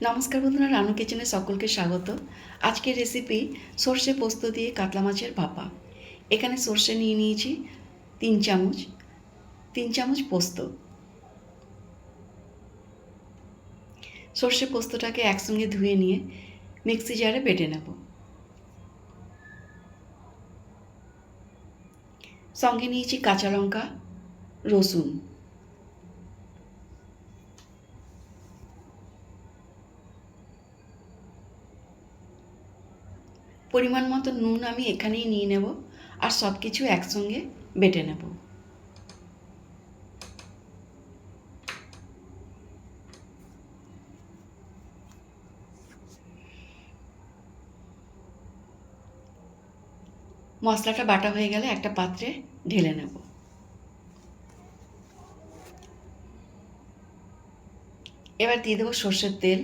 নমস্কার বন্ধুরা, রানু কিচেনে সকলকে স্বাগত। আজকের রেসিপি সর্ষে পোস্ত দিয়ে কাতলা মাছের ভাপা। এখানে সর্ষে নিয়ে নিয়েছি 3 চামচ, 3 চামচ পোস্ত। সর্ষে পোস্তটাকে একসঙ্গে ধুয়ে নিয়ে মিক্সি জারে বেটে নেব। সঙ্গে নিয়েছি কাঁচা লঙ্কা, রসুন। পরিমাণ মতো নুন আমি এখানেই নিয়ে নেব, আর সব কিছু একসঙ্গে বেটে নেব। মশলাটা বাটা হয়ে গেলে একটা পাত্রে ঢেলে নেব। এবার দিয়ে দেবো সর্ষের তেল,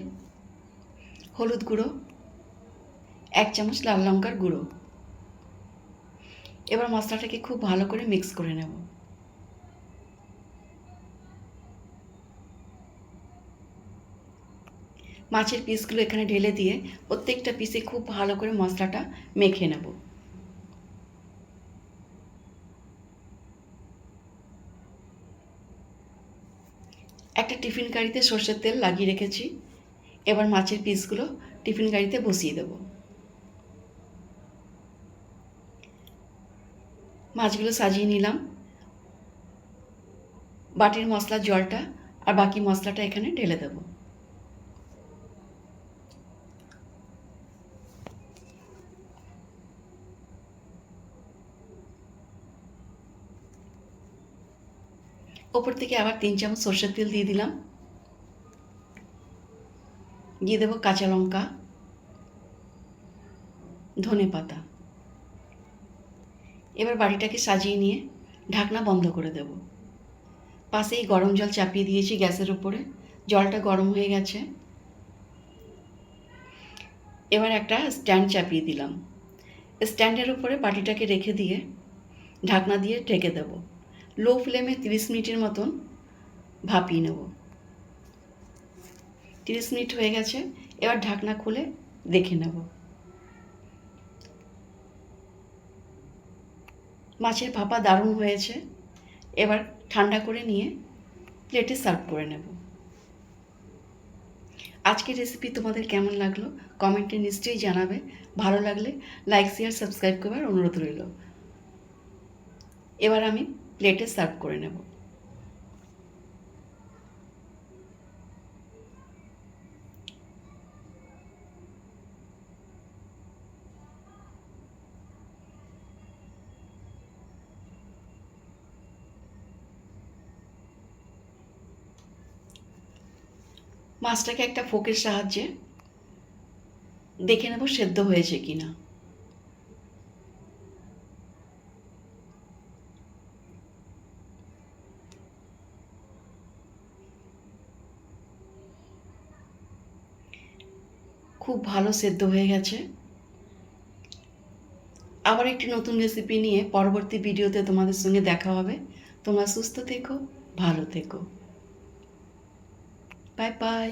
হলুদ গুঁড়ো, 1 চামচ লাল লঙ্কার গুঁড়ো। এবার মশলাটাকে খুব ভালো করে মিক্স করে নেব। মাছের পিসগুলো এখানে ঢেলে দিয়ে প্রত্যেকটা পিসে খুব ভালো করে মশলাটা মেখে নেব। একটা টিফিন কারিতে সর্ষের তেল লাগিয়ে রেখেছি। এবার মাছের পিসগুলো টিফিন কারিতে বসিয়ে দেব। মাছগুলো সাজিয়ে নিলাম। বাটির মশলার জলটা আর বাকি মশলাটা এখানে ঢেলে দেব। ওপর থেকে আবার 3 চামচ সর্ষের তেল দিয়ে দিলাম। দিয়ে দেবো কাঁচা লঙ্কা, ধনেপাতা। এবার বাটিটাকে সাজিয়ে নিয়ে ঢাকনা বন্ধ করে দেব। পাশেই গরম জল চাপিয়ে দিয়েছি গ্যাসের উপরে। জলটা গরম হয়ে গেছে। এবার একটা স্ট্যান্ড চাপিয়ে দিলাম। স্ট্যান্ডের উপরে বাটিটাকে রেখে দিয়ে ঢাকনা দিয়ে ঢেকে দেব। লো ফ্লেমে 30 মিনিটের মতন ভাপিয়ে নেব। 30 মিনিট হয়ে গেছে। এবার ঢাকনা খুলে দেখে নেব। মাছের ভাপা দারুণ হয়েছে। এবার ঠান্ডা করে নিয়ে প্লেটে সার্ভ করে নেব। আজকের রেসিপি তোমাদের কেমন লাগলো কমেন্টে নিশ্চয়ই জানাবে। ভালো লাগলে লাইক, শেয়ার, সাবস্ক্রাইব করবার অনুরোধ রইল। এবার আমি প্লেটে সার্ভ করে নেব। মাছটাকে একটা ফোকের সাহায্যে দেখে নেব সেদ্ধ হয়েছে কিনা। খুব ভালো সেদ্ধ হয়ে গেছে। আবার একটি নতুন রেসিপি নিয়ে পরবর্তী ভিডিওতে তোমাদের সঙ্গে দেখা হবে। তোমরা সুস্থ থেকো, ভালো থেকো। Bye bye.